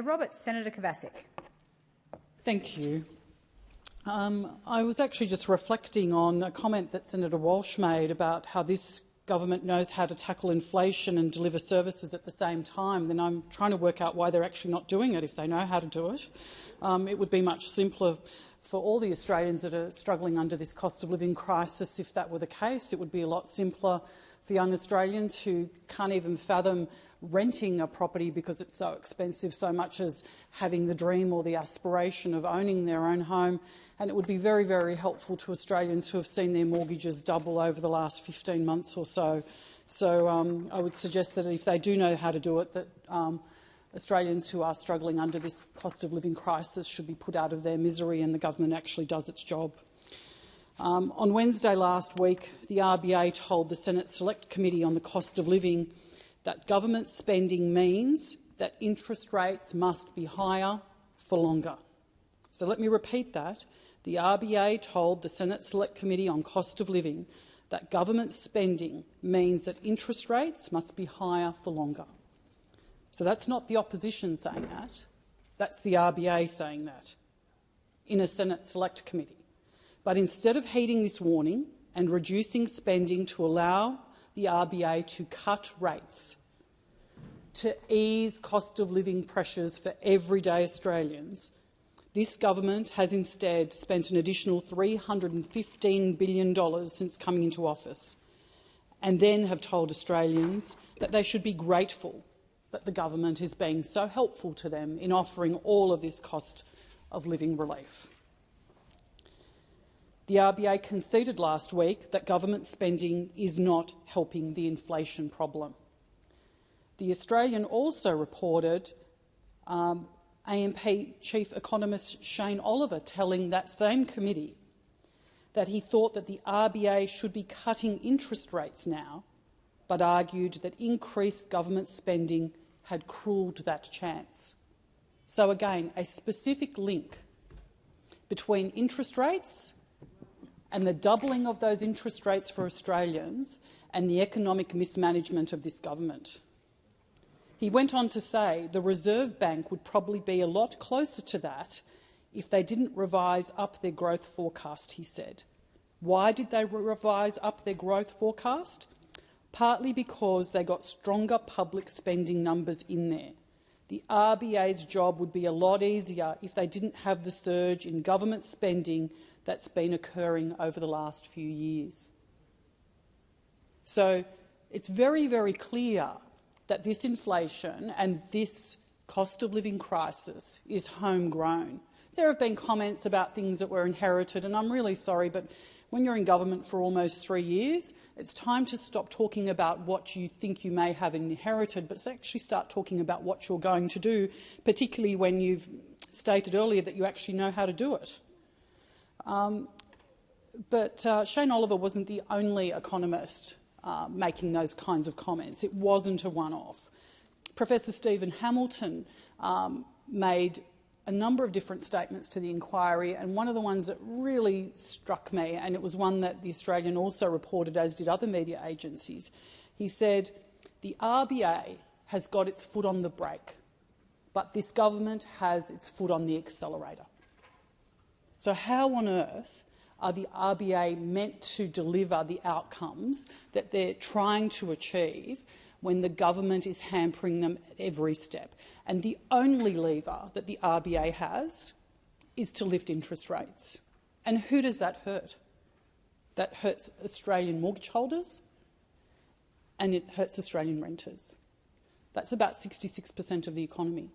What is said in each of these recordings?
Roberts. Senator Kovacic. Thank you. I was actually just reflecting on a comment that Senator Walsh made about how this government knows how to tackle inflation and deliver services at the same time. Then I'm trying to work out why they're actually not doing it if they know how to do it. It would be much simpler for all the Australians that are struggling under this cost of living crisis if that were the case. It would be a lot simpler for young Australians who can't even fathom renting a property because it's so expensive, so much as having the dream or the aspiration of owning their own home. And it would be very, very helpful to Australians who have seen their mortgages double over the last 15 months or so. So I would suggest that if they do know how to do it, that Australians who are struggling under this cost of living crisis should be put out of their misery and the government actually does its job. On Wednesday last week, the RBA told the Senate Select Committee on the Cost of Living that government spending means that interest rates must be higher for longer. So let me repeat that. The RBA told the Senate Select Committee on Cost of Living that government spending means that interest rates must be higher for longer. So that's not the opposition saying that. That's the RBA saying that in a Senate Select Committee. But instead of heeding this warning and reducing spending to allow the RBA to cut rates to ease cost of living pressures for everyday Australians, this government has instead spent an additional $315 billion since coming into office, and then have told Australians that they should be grateful that the government is being so helpful to them in offering all of this cost of living relief. The RBA conceded last week that government spending is not helping the inflation problem. The Australian also reported AMP Chief Economist Shane Oliver telling that same committee that he thought that the RBA should be cutting interest rates now, but argued that increased government spending had cruelled that chance. So again, a specific link between interest rates and the doubling of those interest rates for Australians and the economic mismanagement of this government. He went on to say the Reserve Bank would probably be a lot closer to that if they didn't revise up their growth forecast, he said. Why did they revise up their growth forecast? Partly because they got stronger public spending numbers in there. The RBA's job would be a lot easier if they didn't have the surge in government spending that's been occurring over the last few years. So it's very, very clear that this inflation and this cost of living crisis is homegrown. There have been comments about things that were inherited, and I'm really sorry, but when you're in government for almost 3 years, it's time to stop talking about what you think you may have inherited, but actually start talking about what you're going to do, particularly when you've stated earlier that you actually know how to do it. But Shane Oliver wasn't the only economist making those kinds of comments. It wasn't a one-off. Professor Stephen Hamilton made a number of different statements to the inquiry, and one of the ones that really struck me, and it was one that the Australian also reported, as did other media agencies, he said, the RBA has got its foot on the brake, but this government has its foot on the accelerator. So how on earth are the RBA meant to deliver the outcomes that they're trying to achieve when the government is hampering them at every step? And the only lever that the RBA has is to lift interest rates. And who does that hurt? That hurts Australian mortgage holders and it hurts Australian renters. That's about 66% of the economy.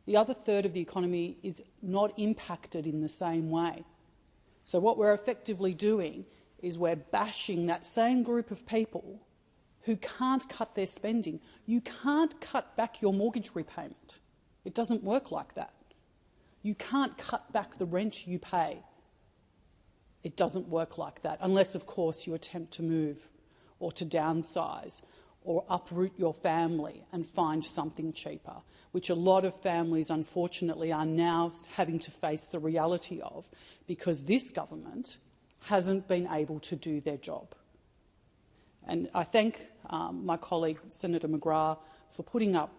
The other third of the economy is not impacted in the same way. So what we're effectively doing is we're bashing that same group of people who can't cut their spending. You can't cut back your mortgage repayment. It doesn't work like that. You can't cut back the rent you pay. It doesn't work like that, unless, of course, you attempt to move or to downsize or uproot your family and find something cheaper, which a lot of families, unfortunately, are now having to face the reality of because this government hasn't been able to do their job. And I thank my colleague, Senator McGrath, for putting up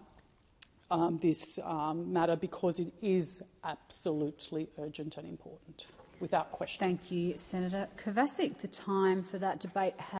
this matter, because it is absolutely urgent and important, without question. Thank you, Senator Kovacic. The time for that debate has